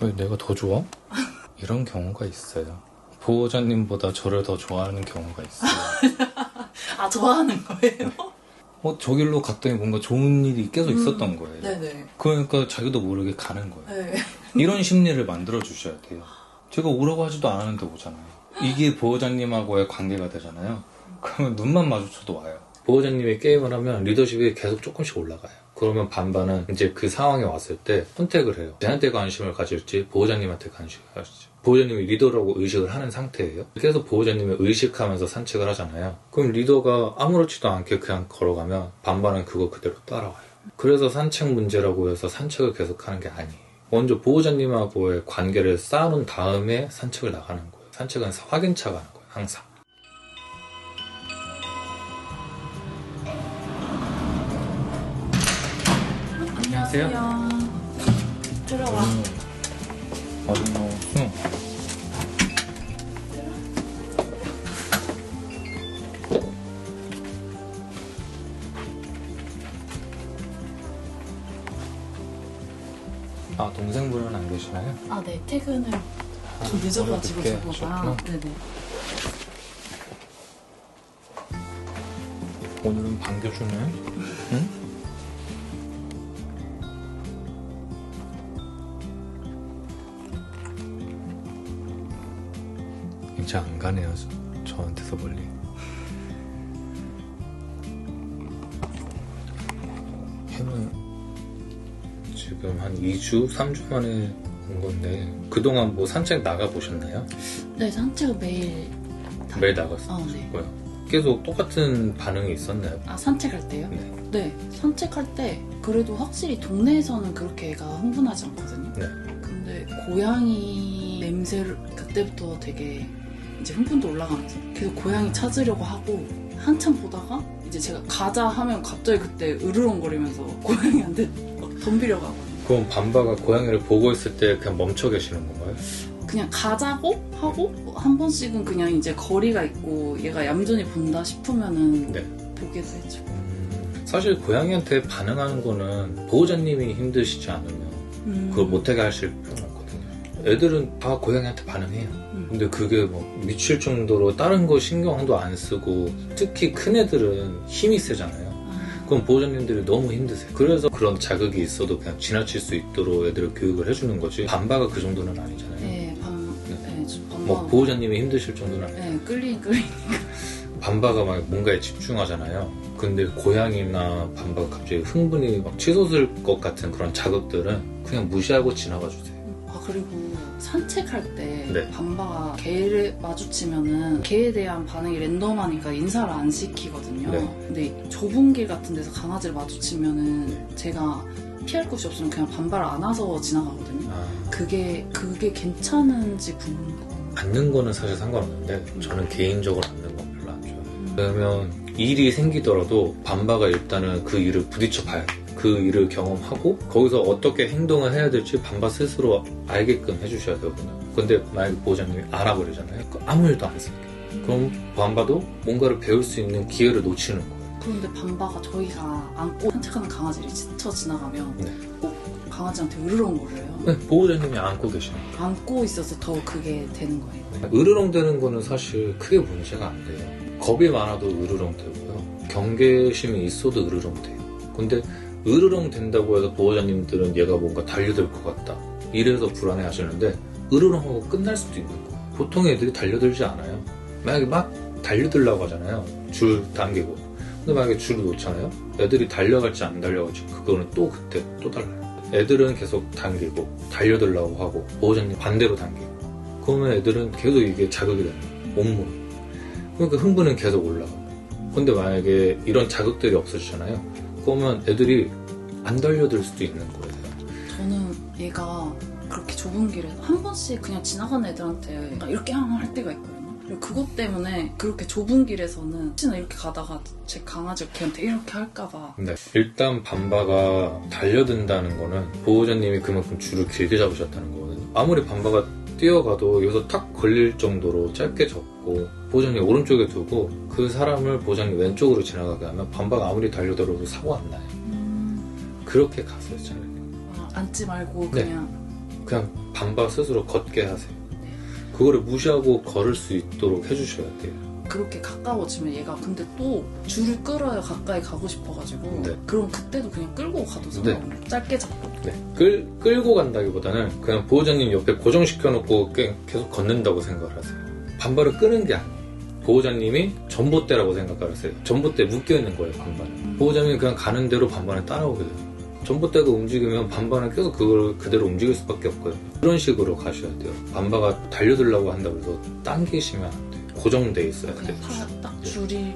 왜 내가 더 좋아? 이런 경우가 있어요. 보호자님보다 저를 더 좋아하는 경우가 있어요. 아, 좋아하는 거예요? 저 길로 갔더니 뭔가 좋은 일이 계속 있었던 거예요. 네네. 그러니까 자기도 모르게 가는 거예요. 네. 이런 심리를 만들어 주셔야 돼요. 제가 오라고 하지도 않았는데 오잖아요. 이게 보호자님하고의 관계가 되잖아요. 그러면 눈만 마주쳐도 와요. 보호자님이 게임을 하면 리더십이 계속 조금씩 올라가요. 그러면 반반은 이제 그 상황에 왔을 때 선택을 해요. 쟤한테 관심을 가질지 보호자님한테 관심을 가질지. 보호자님이 리더라고 의식을 하는 상태예요. 그래서 보호자님을 의식하면서 산책을 하잖아요. 그럼 리더가 아무렇지도 않게 그냥 걸어가면 반반은 그거 그대로 따라와요. 그래서 산책 문제라고 해서 산책을 계속하는 게 아니에요. 먼저 보호자님하고의 관계를 쌓아놓은 다음에 산책을 나가는 거예요. 산책은 확인차 가는 거예요. 항상. 안녕하세요. 들어와. 어딨노? 응. 아, 동생분은 안 계시나요? 아, 네. 퇴근을 좀 늦어가지고 늦게 저보다. 하셨구나. 네네. 오늘은 반겨주네. 응? 이제 안 가네요, 저한테서 멀리. 해는 지금 한 2주, 3주 만에 온 건데 그동안 뭐 산책 나가보셨나요? 네, 산책은 매일. 매일 나갔어요? 아, 네. 계속 똑같은 반응이 있었나요? 아, 산책할 때요? 네. 네. 산책할 때 그래도 확실히 동네에서는 그렇게 애가 흥분하지 않거든요. 네. 근데 고양이 냄새를 그때부터 되게 이제 흥분도 올라가면서 계속 고양이 찾으려고 하고 한참 보다가 이제 제가 가자 하면 갑자기 그때 으르렁거리면서 고양이한테 막 덤비려고 하거든요. 그럼 밤바가 고양이를 보고 있을 때 그냥 멈춰 계시는 건가요? 그냥 가자고 하고 한 번씩은 그냥 이제 거리가 있고 얘가 얌전히 본다 싶으면은 네. 보게도 해줘. 사실 고양이한테 반응하는 거는 보호자님이 힘드시지 않으면 그걸 못하게 하실 필요는 없거든요. 애들은 다 고양이한테 반응해요. 근데 그게 뭐 미칠 정도로 다른 거 신경도 안 쓰고 특히 큰 애들은 힘이 세잖아요. 그럼 보호자님들이 너무 힘드세요. 그래서 그런 자극이 있어도 그냥 지나칠 수 있도록 애들을 교육을 해주는 거지 밤바가 그 정도는 아니잖아요. 네, 뭐 보호자님이 힘드실 정도는 아니에요. 네, 끌리니까. 밤바가 막 뭔가에 집중하잖아요. 근데 고양이나 밤바가 갑자기 흥분이 막 치솟을 것 같은 그런 자극들은 그냥 무시하고 지나가 주세요. 아, 그리고 산책할 때 네. 밤바가 개를 마주치면은 개에 대한 반응이 랜덤하니까 인사를 안 시키거든요. 네. 근데 좁은 길 같은 데서 강아지를 마주치면은 제가 피할 곳이 없으면 그냥 밤바를 안아서 지나가거든요. 그게 괜찮은지 궁금해요. 앉는 거는 사실 상관없는데 저는 개인적으로 앉는 건 별로 안 좋아해요. 그러면 일이 생기더라도 밤바가 일단은 그 일을 부딪혀 봐야 돼요. 그 일을 경험하고 거기서 어떻게 행동을 해야 될지 밤바 스스로 알게끔 해주셔야 되거든요. 근데 만약에 보호자님이 알아버리잖아요. 아무 일도 안 했어요. 그럼 밤바도 뭔가를 배울 수 있는 기회를 놓치는 거예요. 그런데 밤바가 저희가 안고 산책하는 강아지를 스쳐 지나가면 네. 꼭 강아지한테 으르렁거려요. 네, 보호자님이 안고 계시는 거예요. 안고 있어서 더 그게 되는 거예요. 으르렁대는 거는 사실 크게 문제가 안 돼요. 겁이 많아도 으르렁대고요. 경계심이 있어도 으르렁대요. 근데 으르렁댄다고 해서 보호자님들은 얘가 뭔가 달려들 것 같다. 이래서 불안해 하시는데 으르렁하고 끝날 수도 있는 거예요. 보통 애들이 달려들지 않아요. 만약에 막 달려들라고 하잖아요. 줄 당기고. 근데 만약에 줄을 놓잖아요. 애들이 달려갈지 안 달려갈지 그거는 또 그때 또 달라요. 애들은 계속 당기고 달려들라고 하고 보호자님 반대로 당기고 그러면 애들은 계속 이게 자극이 되는 거예요. 온몸. 그러니까 흥분은 계속 올라가요. 근데 만약에 이런 자극들이 없어지잖아요. 그러면 애들이 안 달려들 수도 있는 거예요. 저는 얘가 그렇게 좁은 길에 한 번씩 그냥 지나가는 애들한테 이렇게 할 때가 있거든요. 그리고 그것 때문에 그렇게 좁은 길에서는 혹시나 이렇게 가다가 제 강아지가 걔한테 이렇게 할까봐. 네. 일단 밤바가 달려든다는 거는 보호자님이 그만큼 줄을 길게 잡으셨다는 거거든요. 아무리 밤바가 뛰어가도 여기서 탁 걸릴 정도로 짧게 접고 보호자님 오른쪽에 두고 그 사람을 보호자님 왼쪽으로 지나가게 하면 밤바가 아무리 달려들어도 사고 안 나요. 그렇게 갔어요, 차라리. 앉지 말고 네. 그냥. 반바 스스로 걷게 하세요. 그거를 무시하고 걸을 수 있도록 해주셔야 돼요. 그렇게 가까워지면 얘가 근데 또 줄을 끌어야 가까이 가고 싶어가지고 네. 그럼 그때도 그냥 끌고 가도 상관없어요. 짧게 잡고. 네. 끌고 간다기보다는 그냥 보호자님 옆에 고정시켜놓고 그냥 계속 걷는다고 생각을 하세요. 반바를 끄는 게 아니에요. 보호자님이 전봇대라고 생각을 하세요. 전봇대에 묶여있는 거예요, 반바는. 보호자님이 그냥 가는 대로 반바는 따라오게 돼요. 전봇대가 움직이면 반바는 계속 그걸 그대로 움직일 수밖에 없고요. 그런 식으로 가셔야 돼요. 반바가 달려들려고 한다고 해서 당기시면 안 돼요. 고정돼 있어야 돼요. 그냥 딱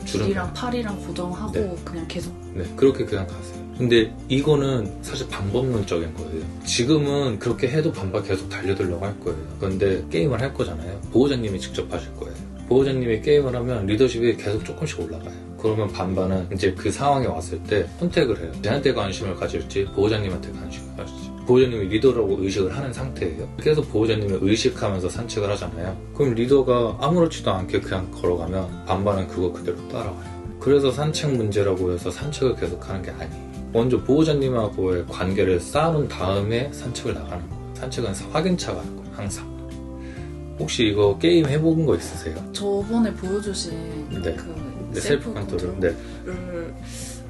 줄이랑 팔이랑 고정하고 네. 그냥 계속. 네, 그렇게 그냥 가세요. 근데 이거는 사실 방법론적인 거예요. 지금은 그렇게 해도 반바 계속 달려들려고 할 거예요. 그런데 게임을 할 거잖아요. 보호자님이 직접 하실 거예요. 보호자님이 게임을 하면 리더십이 계속 조금씩 올라가요. 그러면 반바는 이제 그 상황에 왔을 때 선택을 해요. 쟤한테 관심을 가질지 보호자님한테 관심을 가질지. 보호자님이 리더라고 의식을 하는 상태예요. 계속 보호자님을 의식하면서 산책을 하잖아요. 그럼 리더가 아무렇지도 않게 그냥 걸어가면 반바는 그거 그대로 따라와요. 그래서 산책 문제라고 해서 산책을 계속하는 게 아니에요. 먼저 보호자님하고의 관계를 쌓아놓은 다음에 산책을 나가는 거예요. 산책은 확인차가 하는 거예요, 항상. 혹시 이거 게임 해본 거 있으세요? 저번에 보여주신 네. 그 셀프 컨트롤. 를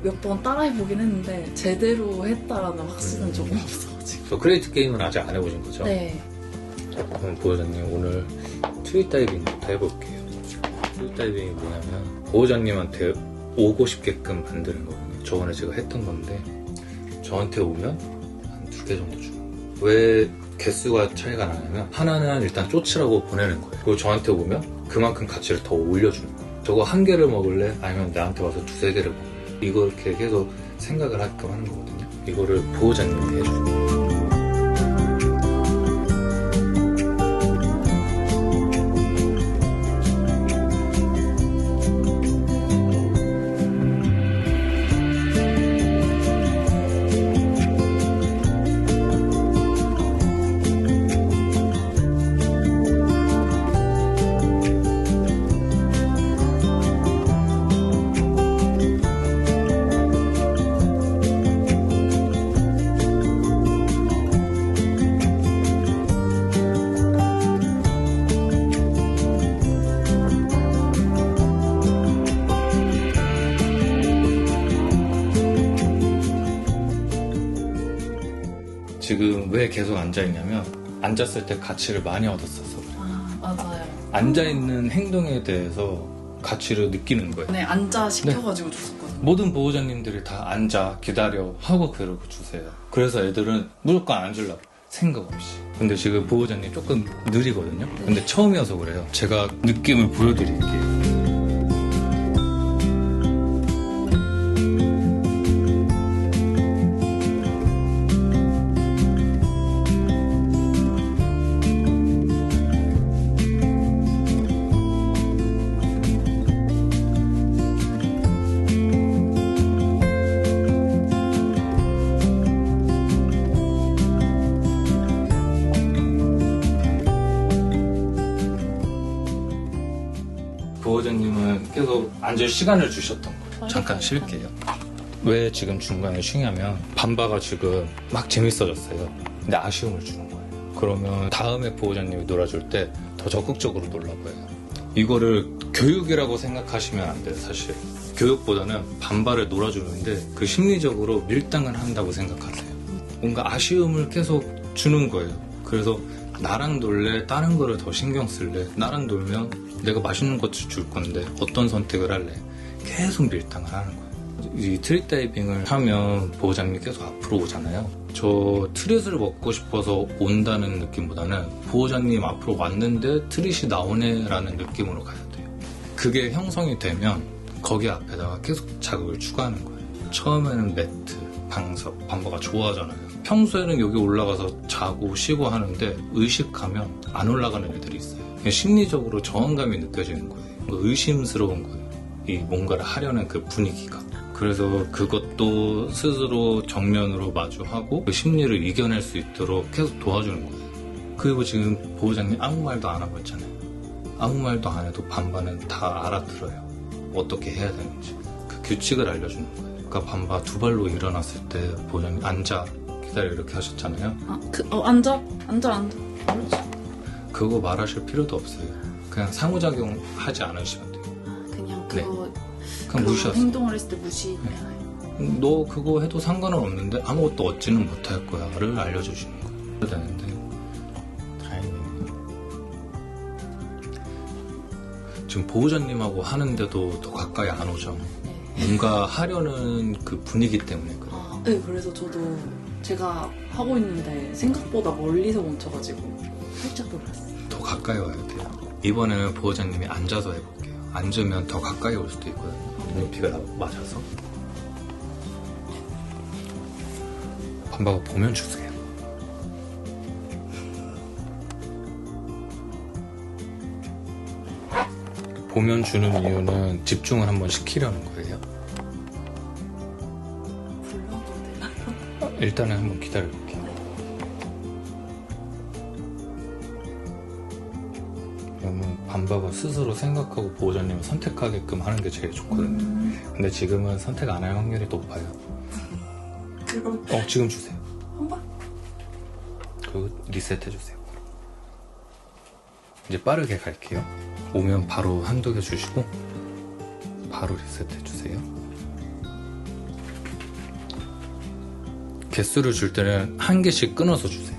몇 번 따라해보긴 했는데 제대로 했다라는 확신은 조금 없어가지고. 저 크리에이트 게임은 아직 안 해보신 거죠? 네. 그럼 보호자님 오늘 트리 다이빙부터 해볼게요. 트리 다이빙이 뭐냐면 보호자님한테 오고 싶게끔 만드는 거거든요. 저번에 제가 했던 건데 저한테 오면 한 2개 정도 주고. 왜 개수가 차이가 나냐면 하나는 일단 쫓으라고 보내는 거예요. 그리고 저한테 오면 그만큼 가치를 더 올려주는 거예요. 저거 1개를 먹을래? 아니면 나한테 와서 2-3개를 먹을래? 이거 이렇게 계속 생각을 하게끔 하는 거거든요. 이거를 보호자님이 해줘요. 지금 왜 계속 앉아있냐면 앉았을 때 가치를 많이 얻었어서 그래요. 아, 맞아요. 앉아있는 행동에 대해서 가치를 느끼는 거예요. 네, 앉아 시켜가지고 줬었거든요. 모든 보호자님들이 다 앉아 기다려 하고 그러고 주세요. 그래서 애들은 무조건 앉으려고 생각 없이. 근데 지금 보호자님 조금 느리거든요. 근데 처음이어서 그래요. 제가 느낌을 보여드릴게요. 보호자님은 계속 앉을 시간을 주셨던 거예요. 잠깐 쉴게요. 왜 지금 중간에 쉬냐면 반바가 지금 막 재밌어졌어요. 근데 아쉬움을 주는 거예요. 그러면 다음에 보호자님이 놀아줄 때 더 적극적으로 놀라고요. 이거를 교육이라고 생각하시면 안 돼요, 사실. 교육보다는 반바를 놀아주는데 그 심리적으로 밀당을 한다고 생각하세요. 뭔가 아쉬움을 계속 주는 거예요. 그래서 나랑 놀래? 다른 거를 더 신경 쓸래? 나랑 놀면 내가 맛있는 것도 줄 건데 어떤 선택을 할래? 계속 밀당을 하는 거예요. 이 트릿 다이빙을 하면 보호자님이 계속 앞으로 오잖아요. 저 트릿을 먹고 싶어서 온다는 느낌보다는 보호자님 앞으로 왔는데 트릿이 나오네 라는 느낌으로 가야 돼요. 그게 형성이 되면 거기 앞에다가 계속 자극을 추가하는 거예요. 처음에는 매트, 방석, 반바가 좋아하잖아요. 평소에는 여기 올라가서 자고 쉬고 하는데 의식하면 안 올라가는 애들이 있어요. 심리적으로 저항감이 느껴지는 거예요. 의심스러운 거예요. 이 뭔가를 하려는 그 분위기가. 그래서 그것도 스스로 정면으로 마주하고 그 심리를 이겨낼 수 있도록 계속 도와주는 거예요. 그리고 지금 보호자님 아무 말도 안 하고 있잖아요. 아무 말도 안 해도 반바는 다 알아들어요. 어떻게 해야 되는지. 그 규칙을 알려주는 거예요. 그러니까 반바 2발로 일어났을 때 보호자님 앉아 기다려 이렇게 하셨잖아요. 앉아. 그렇죠. 그거 말하실 필요도 없어요. 그냥 상호작용 하지 않으시면 돼요. 그냥 네. 그거 그냥 그 무시하세요. 행동을 했을 때 무시해요. 너 그거 해도 상관은 없는데 아무것도 얻지는 못할 거야를 알려주시는 거예요. 되는데 다행이네요. 지금 보호자님하고 하는데도 더 가까이 안 오죠. 네. 뭔가 하려는 그 분위기 때문에 그래요. 아, 네, 그래서 저도 제가 하고 있는데 생각보다 멀리서 멈춰가지고 살짝 놀랐어요. 더 가까이 와야 돼요. 이번에는 보호자님이 앉아서 해볼게요. 앉으면 더 가까이 올 수도 있거든요. 높이가 맞아서. 반바가 보면 주세요. 보면 주는 이유는 집중을 한번 시키려는 거예요. 불러도 되나요? 일단은 한번 기다려볼게요. 그러면 반바가 스스로 생각하고 보호자님을 선택하게끔 하는 게 제일 좋거든요. 근데 지금은 선택 안 할 확률이 높아요. 그럼 지금 주세요. 한 번? 그리고 리셋 해주세요. 이제 빠르게 갈게요. 오면 바로 한두 개 주시고 바로 리셋 해주세요. 개수를 줄 때는 한 개씩 끊어서 주세요.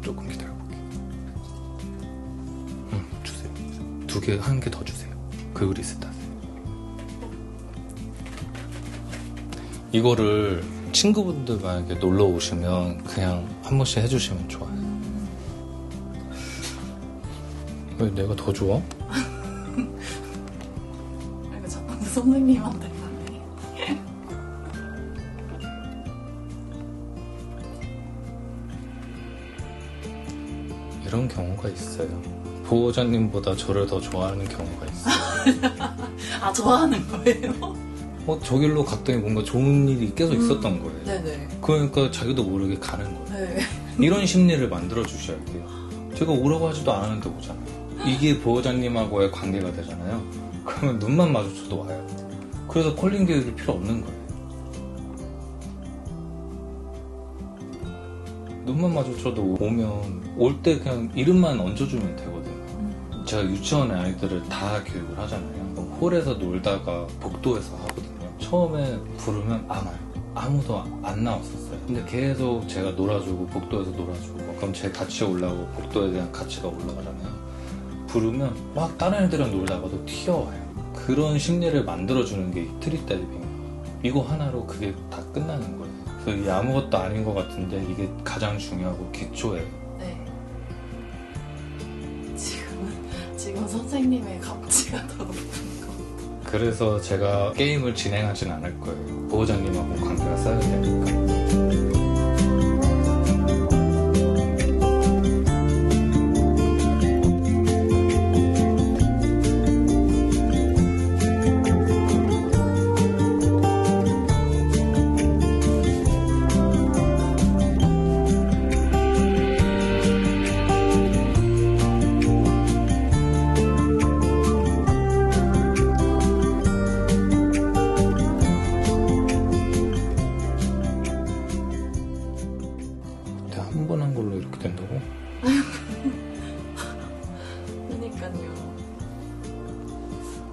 조금 기다려볼게요. 주세요. 두 개, 한 개 더 주세요. 그리고 리셋하세요. 이거를 친구분들 만약에 놀러 오시면 그냥 한 번씩 해주시면 좋아요. 왜 내가 더 좋아? 이거 자꾸 선생님한테 가네. 이런 경우가 있어요. 보호자님보다 저를 더 좋아하는 경우가 있어요. 아, 좋아하는 거예요? 저 길로 갔더니 뭔가 좋은 일이 계속 있었던 거예요. 네네. 그러니까 자기도 모르게 가는 거예요. 네. 이런 심리를 만들어 주셔야 돼요. 제가 오라고 하지도 않았는데 오잖아요. 이게 보호자님하고의 관계가 되잖아요. 그러면 눈만 마주쳐도 와요. 그래서 콜링 교육이 필요 없는 거예요. 눈만 마주쳐도 오면 올 때 그냥 이름만 얹어주면 되거든요. 제가 유치원의 아이들을 다 교육을 하잖아요. 홀에서 놀다가 복도에서 하거든요. 처음에 부르면 안 와요. 아무도 안 나왔었어요. 근데 계속 제가 놀아주고 복도에서 놀아주고 그럼 제 같이 올라오고 복도에 대한 가치가 올라가잖아요. 부르면 막 다른 애들이랑 놀다가도 튀어와요. 그런 심리를 만들어주는 게 이 트리 다이빙. 이거 하나로 그게 다 끝나는 거예요. 그래서 이게 아무것도 아닌 것 같은데 이게 가장 중요하고 기초예요. 네. 지금 선생님의 가치가 더 높은 거. 그래서 제가 게임을 진행하진 않을 거예요. 보호자님하고 관계가 쌓여야 되니까. 한 번 한 걸로 이렇게 된다고? 그러니까요.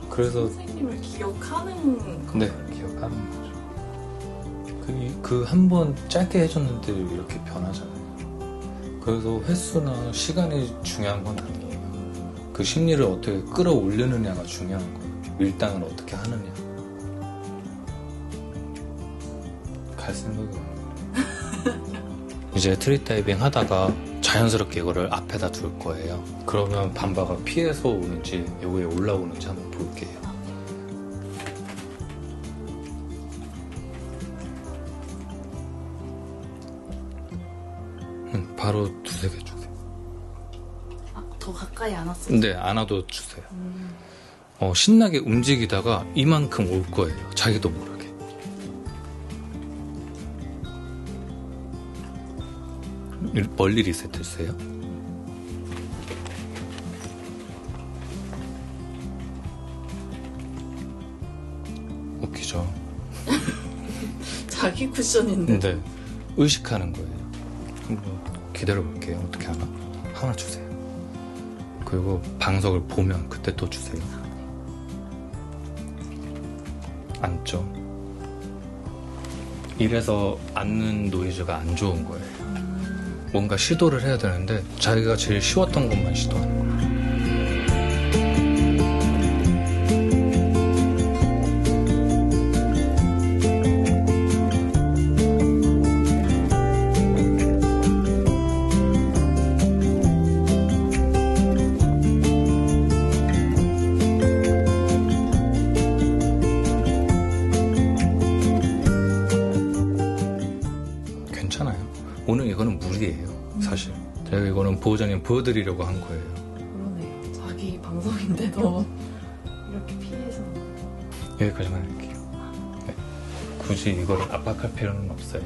그래서 선생님을 기억하는 거. 네, 기억하는 거죠. 그 한 번 짧게 해줬는데 이렇게 변하잖아요. 그래서 횟수나 시간이 중요한 건 아니에요. 그 심리를 어떻게 끌어올리느냐가 중요한 거예요. 밀당을 어떻게 하느냐. 갈 생각이 없는 거예요. 이제 트리 다이빙 하다가 자연스럽게 이거를 앞에다 둘 거예요. 그러면 반바가 피해서 오는지 여기에 올라오는지 한번 볼게요. 바로 두세 개 주세요. 아, 더 가까이 안 왔어요? 네, 안 와도 주세요. 신나게 움직이다가 이만큼 올 거예요. 자기도 모르게. 멀리 리셋했어요. 웃기죠? 자기 쿠션인데. 네, 의식하는 거예요. 한번 기다려 볼게요. 어떻게 하나? 하나 주세요. 그리고 방석을 보면 그때 또 주세요. 앉죠. 이래서 앉는 노이즈가 안 좋은 거예요. 뭔가 시도를 해야 되는데 자기가 제일 쉬웠던 것만 시도하는 거예요. 괜찮아요. 오늘 이거는 무리예요. 사실 제가 이거는 보호자님 보여드리려고 한 거예요. 그러네요. 자기 방송인데도 이렇게 피해서. 여기까지만 할게요. 네. 굳이 이걸 압박할 필요는 없어요.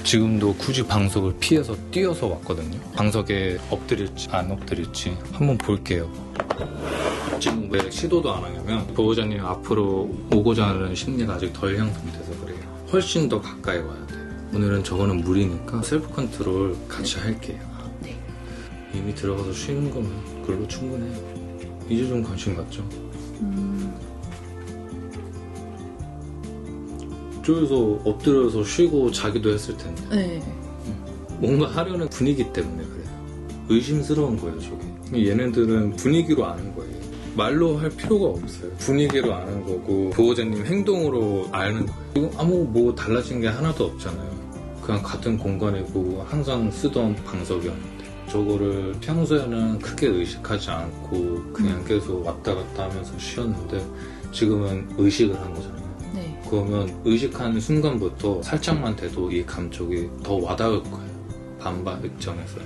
지금도 굳이 방석을 피해서 뛰어서 왔거든요. 방석에 엎드릴지 안 엎드릴지 한번 볼게요. 지금 왜 시도도 안 하냐면 보호자님 앞으로 오고자 하는 심리가 아직 덜 형성돼서 그래요. 훨씬 더 가까이 와야 돼요. 오늘은 저거는 무리니까 셀프 컨트롤 같이 할게요. 네. 이미 들어가서 쉬는 거면 그걸로 충분해요. 이제 좀 관심 갖죠. 저기서 엎드려서 쉬고 자기도 했을 텐데 네. 뭔가 하려는 분위기 때문에 그래요. 의심스러운 거예요 저게. 얘네들은 분위기로 아는 거예요. 말로 할 필요가 없어요. 분위기로 아는 거고 보호자님 행동으로 아는 거예요. 이거 아무 뭐 달라진 게 하나도 없잖아요. 그냥 같은 공간이고 항상 쓰던 방석이었는데 저거를 평소에는 크게 의식하지 않고 그냥 계속 왔다 갔다 하면서 쉬었는데 지금은 의식을 한 거잖아요. 네. 그러면 의식하는 순간부터 살짝만 돼도 이 감촉이 더 와닿을 거예요. 반반 입장에서.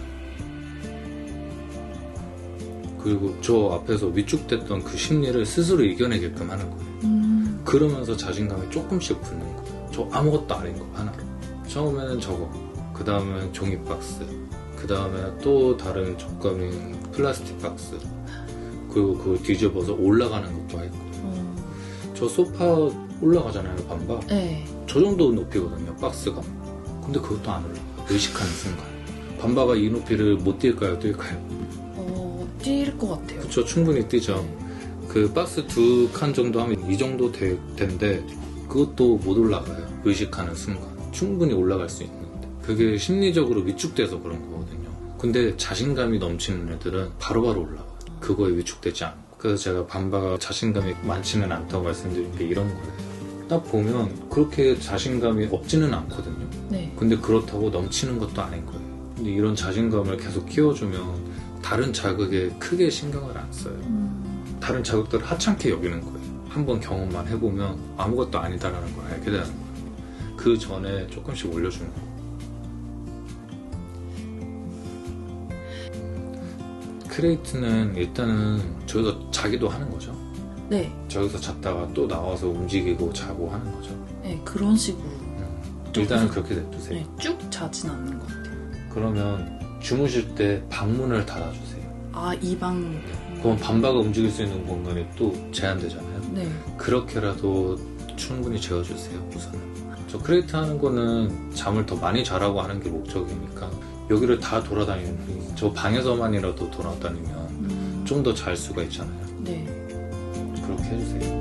그리고 저 앞에서 위축됐던 그 심리를 스스로 이겨내게끔 하는 거예요. 그러면서 자신감이 조금씩 붙는 거예요. 저 아무것도 아닌 거 하나로. 처음에는 저거, 그 다음엔 종이 박스, 그 다음에 또 다른 촉감인 플라스틱 박스, 그리고 그걸 뒤집어서 올라가는 것도 했고. 저 소파 올라가잖아요, 반박. 네. 저 정도 높이거든요, 박스가. 근데 그것도 안 올라가요. 의식하는 순간. 반바가 이 높이를 못 뛸까요, 뛸까요? 뛸 것 같아요. 그쵸, 충분히 뛰죠. 그 박스 2칸 정도 하면 이 정도 될 텐데 그것도 못 올라가요. 의식하는 순간. 충분히 올라갈 수 있는데. 그게 심리적으로 위축돼서 그런 거거든요. 근데 자신감이 넘치는 애들은 바로바로 올라가요. 그거에 위축되지 않고. 그래서 제가 반바가 자신감이 많지는 않다고 말씀드린 게 이런 거예요. 딱 보면 그렇게 자신감이 없지는 않거든요. 네. 근데 그렇다고 넘치는 것도 아닌 거예요. 근데 이런 자신감을 계속 키워주면 다른 자극에 크게 신경을 안 써요. 다른 자극들을 하찮게 여기는 거예요. 한번 경험만 해보면 아무것도 아니다라는 걸 알게 되는 거예요. 그 전에 조금씩 올려주는 거예요. 크레이트는 일단은 저기서 자기도 하는 거죠. 네. 저기서 잤다가 또 나와서 움직이고 자고 하는 거죠. 네, 그런 식으로. 일단은 그렇게 냅두세요. 네, 쭉 자진 않는 것 같아요. 그러면 주무실 때 방문을 닫아주세요. 아, 이 방. 그럼 반바가 움직일 수 있는 공간이 또 제한되잖아요. 네. 그렇게라도 충분히 재워주세요, 우선은. 저 크레이트 하는 거는 잠을 더 많이 자라고 하는 게 목적이니까 여기를 다 돌아다니는 분이 저 방에서만이라도 돌아다니면 좀 더 잘 수가 있잖아요. 네. 그렇게 해주세요.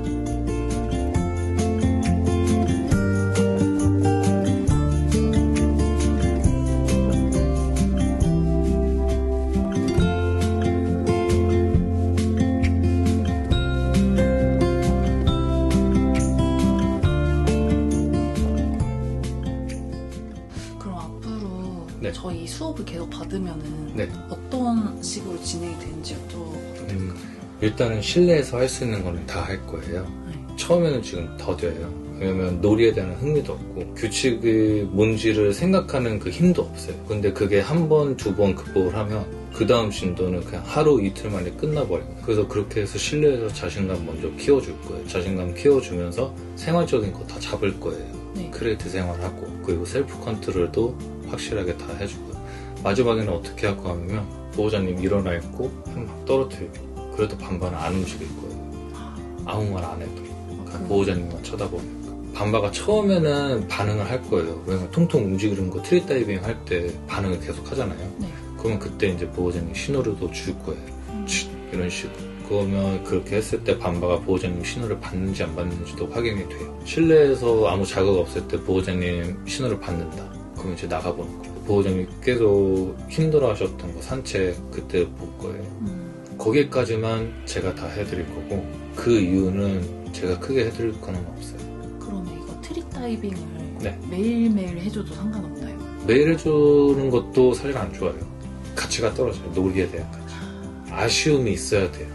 네. 저희 수업을 계속 받으면은 네. 어떤 식으로 진행이 되는지 여쭤봐도 될까요? 일단은 실내에서 할 수 있는 거는 다 할 거예요. 네. 처음에는 지금 더뎌요. 왜냐면 놀이에 대한 흥미도 없고 규칙이 뭔지를 생각하는 그 힘도 없어요. 근데 그게 한 번, 두 번 극복을 하면 그 다음 진도는 그냥 하루 이틀 만에 끝나버려요. 그래서 그렇게 해서 실내에서 자신감 먼저 키워줄 거예요. 자신감 키워주면서 생활적인 거 다 잡을 거예요. 네. 크리에이트 생활하고 그리고 셀프 컨트롤도 확실하게 다 해주고요. 마지막에는 어떻게 할 거 하면 보호자님 일어나 있고 막 떨어뜨리고 그래도 반반은 안 움직일 거예요. 아무 말 안 해도 그냥 보호자님만 쳐다보면 밤바가 처음에는 반응을 할 거예요. 왜냐면 통통 움직이는 거 트리 다이빙 할 때 반응을 계속 하잖아요. 네. 그러면 그때 이제 보호자님 신호를 또 줄 거예요. 이런 식으로. 그러면 그렇게 했을 때 밤바가 보호자님 신호를 받는지 안 받는지도 확인이 돼요. 실내에서 아무 자극 없을 때 보호자님 신호를 받는다. 그럼 이제 나가보는 거예요. 보호자님 계속 힘들어 하셨던 거 산책 그때 볼 거예요. 거기까지만 제가 다 해드릴 거고 그 이유는 제가 크게 해드릴 거는 없어요. 그러면 이거 트리 다이빙을 네. 매일매일 해줘도 상관없나요? 매일 해주는 것도 사실 안 좋아요. 가치가 떨어져요. 놀기에 대한 가치. 아쉬움이 있어야 돼요.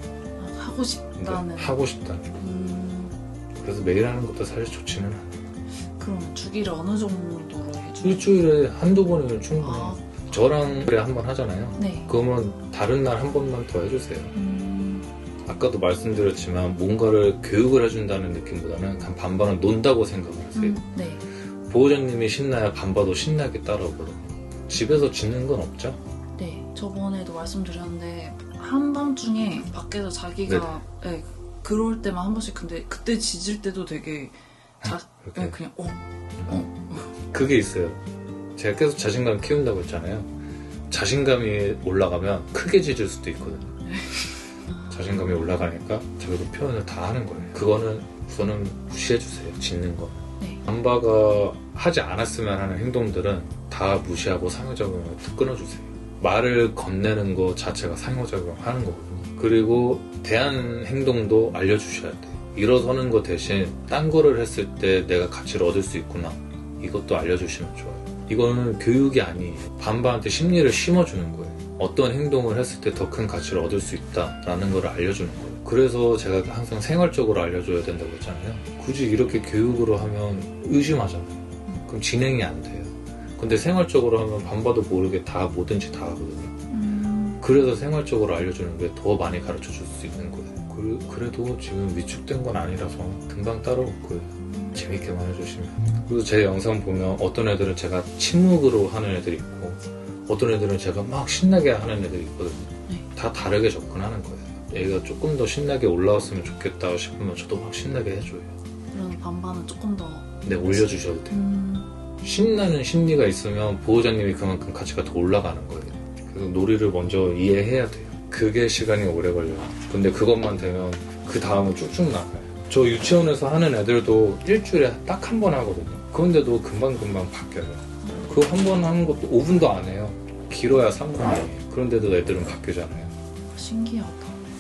하고 싶다는. 네, 하고 싶다는. 그래서 매일 하는 것도 사실 좋지는 않아요. 그럼 주기를 어느 정도로 해주나요? 일주일에 한두 번이면 충분해요. 아, 저랑 그래 한 번 하잖아요. 네. 그러면 다른 날 한 번만 더 해주세요. 아까도 말씀드렸지만 뭔가를 교육을 해준다는 느낌보다는 그냥 밤바는 논다고 생각을 하세요. 네. 보호자님이 신나야 밤바도 신나게 따라오거든요. 집에서 짖는 건 없죠? 네. 저번에도 말씀드렸는데 한밤중에 밖에서 자기가 네, 그럴 때만 한 번씩 근데 그때 짖을 때도 되게 이렇게. 그냥 그게 있어요. 제가 계속 자신감 키운다고 했잖아요. 자신감이 올라가면 크게 짖을 수도 있거든요. 자신감이 올라가니까 자기도 표현을 다 하는 거예요. 그거는 우선은 무시해주세요. 짖는 거. 네. 밤바가 하지 않았으면 하는 행동들은 다 무시하고 상호작용을 끊어주세요. 말을 건네는 거 자체가 상호작용 하는 거거든요. 그리고 대한 행동도 알려주셔야 돼요. 일어서는 거 대신 딴 거를 했을 때 내가 가치를 얻을 수 있구나. 이것도 알려주시면 좋아요. 이거는 교육이 아니에요. 밤바한테 심리를 심어주는 거예요. 어떤 행동을 했을 때 더 큰 가치를 얻을 수 있다라는 걸 알려주는 거예요. 그래서 제가 항상 생활적으로 알려줘야 된다고 했잖아요. 굳이 이렇게 교육으로 하면 의심하잖아요. 그럼 진행이 안 돼요. 근데 생활적으로 하면 밤바도 모르게 다 뭐든지 다 하거든요. 그래서 생활적으로 알려주는 게 더 많이 가르쳐 줄 수 있는 거예요. 그래도 지금 위축된 건 아니라서 금방 따라올 거예요. 재밌게만 해주시면. 그리고 제 영상 보면 어떤 애들은 제가 침묵으로 하는 애들이 있고 어떤 애들은 제가 막 신나게 하는 애들이 있거든요. 네. 다 다르게 접근하는 거예요. 얘가 조금 더 신나게 올라왔으면 좋겠다 싶으면 저도 막 신나게 해줘요. 그런 반반은 조금 더 네, 올려주셔도 돼요. 신나는 심리가 있으면 보호자님이 그만큼 가치가 더 올라가는 거예요. 그래서 놀이를 먼저 이해해야 돼요. 그게 시간이 오래 걸려요. 근데 그것만 되면 그 다음은 쭉쭉 나가요. 저 유치원에서 하는 애들도 일주일에 딱 한 번 하거든요. 그런데도 금방금방 바뀌어요. 그 한 번 하는 것도 5분도 안 해요. 길어야 3분이에요. 그런데도 애들은 바뀌잖아요. 신기하다.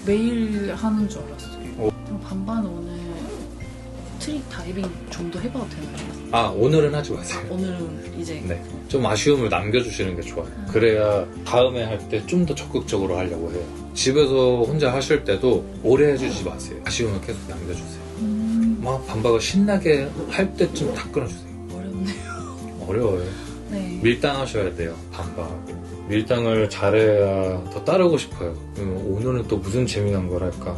매일 하는 줄 알았어요. 그럼 반반 오늘 트리 다이빙 좀 더 해봐도 되나요? 아, 오늘은 하지 마세요. 오늘은 이제 네. 좀 아쉬움을 남겨주시는 게 좋아요. 그래야 다음에 할 때 좀 더 적극적으로 하려고 해요. 집에서 혼자 하실 때도 오래 해주지 마세요. 아쉬움을 계속 남겨주세요. 막 밤바가 신나게 할 때쯤 다 끊어주세요. 어렵네요. 어려워요. 네. 밀당하셔야 돼요. 밤바하고. 밀당을 잘해야 더 따르고 싶어요. 오늘은 또 무슨 재미난 걸 할까?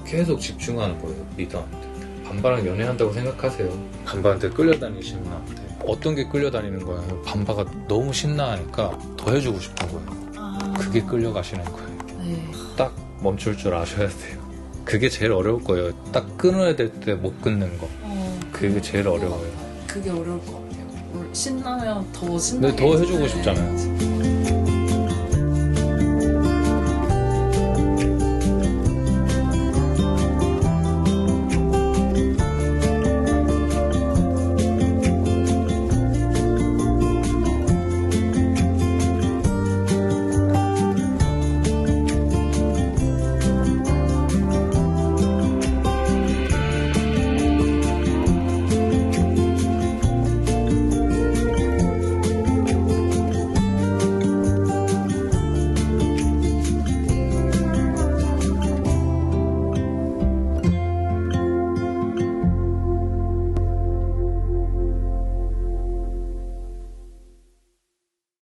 계속 집중하는 거예요. 리더한테. 밤바랑 연애한다고 생각하세요. 밤바한테 끌려다니시면 안 돼요. 어떤 게 끌려다니는 거예요? 밤바가 너무 신나하니까 더 해주고 싶은 거예요. 그게 끌려가시는 거예요. 네. 딱 멈출 줄 아셔야 돼요. 그게 제일 어려울 거예요. 딱 끊어야 될 때 못 끊는 거. 그게 제일 어려워요. 그게 어려울 것 같아요. 신나면 더 신나게 근데 더 해주고 싶잖아요.